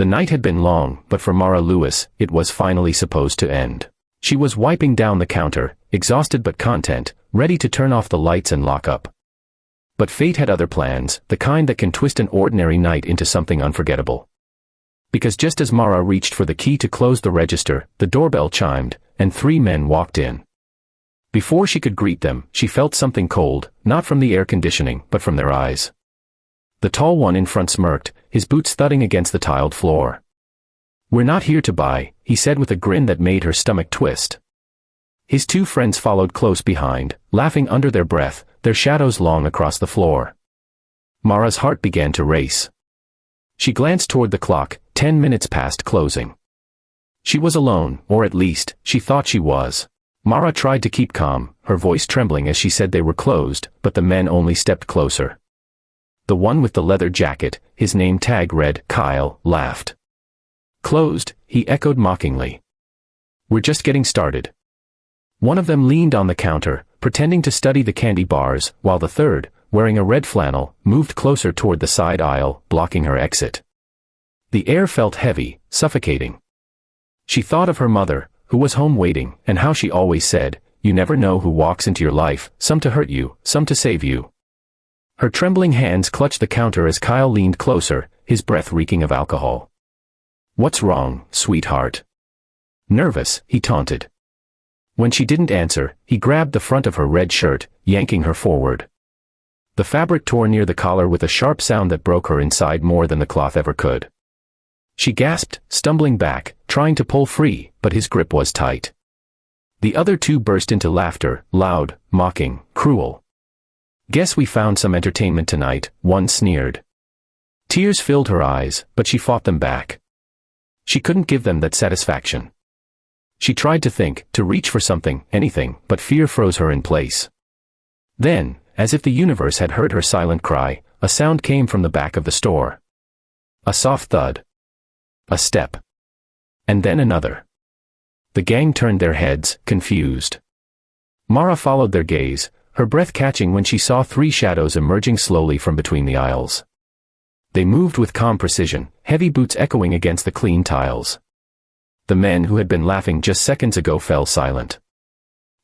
The night had been long, but for Mara Lewis, it was finally supposed to end. She was wiping down the counter, exhausted but content, ready to turn off the lights and lock up. But fate had other plans, the kind that can twist an ordinary night into something unforgettable. Because just as Mara reached for the key to close the register, the doorbell chimed, and 3 men walked in. Before she could greet them, she felt something cold, not from the air conditioning, but from their eyes. The tall one in front smirked, his boots thudding against the tiled floor. "We're not here to buy," he said with a grin that made her stomach twist. His 2 friends followed close behind, laughing under their breath, their shadows long across the floor. Mara's heart began to race. She glanced toward the clock, 10 minutes past closing. She was alone, or at least, she thought she was. Mara tried to keep calm, her voice trembling as she said they were closed, but the men only stepped closer. The one with the leather jacket, his name tag read Kyle, laughed. "Closed," he echoed mockingly. "We're just getting started." One of them leaned on the counter, pretending to study the candy bars, while the third, wearing a red flannel, moved closer toward the side aisle, blocking her exit. The air felt heavy, suffocating. She thought of her mother, who was home waiting, and how she always said, "You never know who walks into your life, some to hurt you, some to save you." Her trembling hands clutched the counter as Kyle leaned closer, his breath reeking of alcohol. "What's wrong, sweetheart?" "Nervous," he taunted. When she didn't answer, he grabbed the front of her red shirt, yanking her forward. The fabric tore near the collar with a sharp sound that broke her inside more than the cloth ever could. She gasped, stumbling back, trying to pull free, but his grip was tight. The other 2 burst into laughter, loud, mocking, cruel. "Guess we found some entertainment tonight," one sneered. Tears filled her eyes, but she fought them back. She couldn't give them that satisfaction. She tried to think, to reach for something, anything, but fear froze her in place. Then, as if the universe had heard her silent cry, a sound came from the back of the store. A soft thud. A step. And then another. The gang turned their heads, confused. Mara followed their gaze, her breath catching when she saw 3 shadows emerging slowly from between the aisles. They moved with calm precision, heavy boots echoing against the clean tiles. The men who had been laughing just seconds ago fell silent.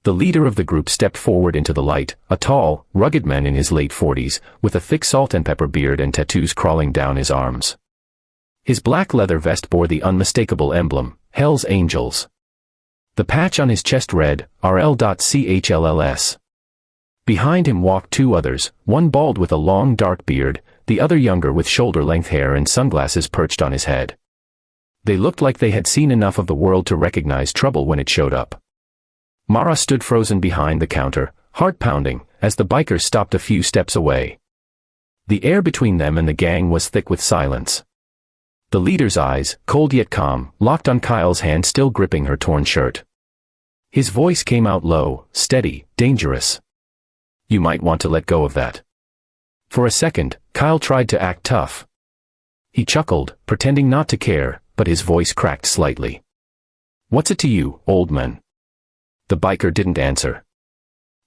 The leader of the group stepped forward into the light, a tall, rugged man in his late 40s, with a thick salt and pepper beard and tattoos crawling down his arms. His black leather vest bore the unmistakable emblem, Hell's Angels. The patch on his chest read, RL.CHLLS. Behind him walked 2 others, one bald with a long dark beard, the other younger with shoulder-length hair and sunglasses perched on his head. They looked like they had seen enough of the world to recognize trouble when it showed up. Mara stood frozen behind the counter, heart pounding, as the bikers stopped a few steps away. The air between them and the gang was thick with silence. The leader's eyes, cold yet calm, locked on Kyle's hand still gripping her torn shirt. His voice came out low, steady, dangerous. "You might want to let go of that." For a second, Kyle tried to act tough. He chuckled, pretending not to care, but his voice cracked slightly. "What's it to you, old man?" The biker didn't answer.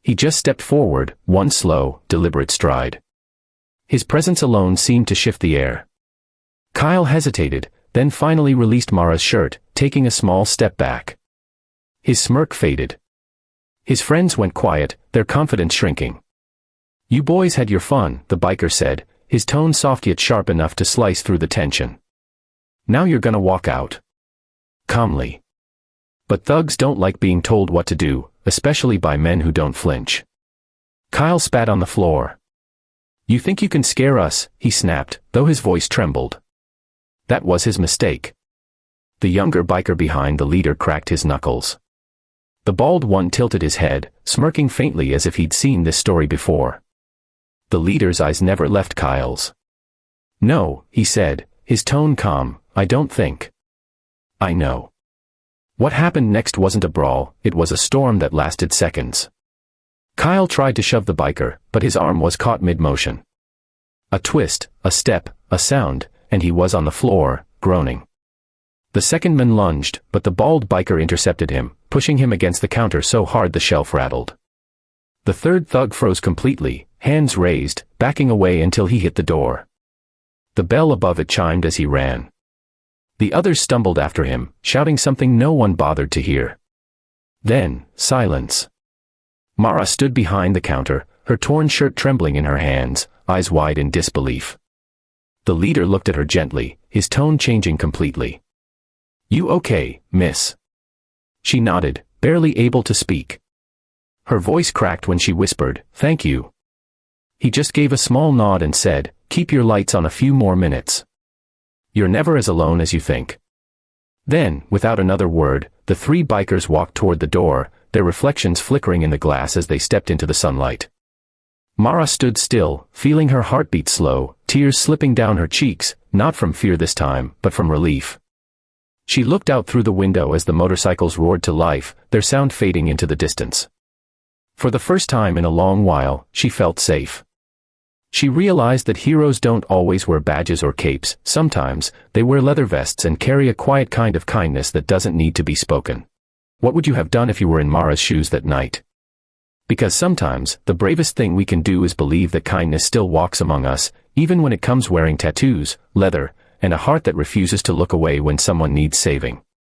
He just stepped forward, one slow, deliberate stride. His presence alone seemed to shift the air. Kyle hesitated, then finally released Mara's shirt, taking a small step back. His smirk faded. His friends went quiet, their confidence shrinking. "You boys had your fun," the biker said, his tone soft yet sharp enough to slice through the tension. "Now you're gonna walk out." Calmly. But thugs don't like being told what to do, especially by men who don't flinch. Kyle spat on the floor. "You think you can scare us?" he snapped, though his voice trembled. That was his mistake. The younger biker behind the leader cracked his knuckles. The bald one tilted his head, smirking faintly as if he'd seen this story before. The leader's eyes never left Kyle's. "No," he said, his tone calm, "I don't think." "I know." What happened next wasn't a brawl, it was a storm that lasted seconds. Kyle tried to shove the biker, but his arm was caught mid-motion. A twist, a step, a sound, and he was on the floor, groaning. The second man lunged, but the bald biker intercepted him, pushing him against the counter so hard the shelf rattled. The third thug froze completely, hands raised, backing away until he hit the door. The bell above it chimed as he ran. The others stumbled after him, shouting something no one bothered to hear. Then, silence. Mara stood behind the counter, her torn shirt trembling in her hands, eyes wide in disbelief. The leader looked at her gently, his tone changing completely. "You okay, miss?" She nodded, barely able to speak. Her voice cracked when she whispered, "Thank you." He just gave a small nod and said, "Keep your lights on a few more minutes. You're never as alone as you think." Then, without another word, the three bikers walked toward the door, their reflections flickering in the glass as they stepped into the sunlight. Mara stood still, feeling her heartbeat slow, tears slipping down her cheeks, not from fear this time, but from relief. She looked out through the window as the motorcycles roared to life, their sound fading into the distance. For the first time in a long while, she felt safe. She realized that heroes don't always wear badges or capes, sometimes, they wear leather vests and carry a quiet kind of kindness that doesn't need to be spoken. What would you have done if you were in Mara's shoes that night? Because sometimes, the bravest thing we can do is believe that kindness still walks among us, even when it comes wearing tattoos, leather, and a heart that refuses to look away when someone needs saving.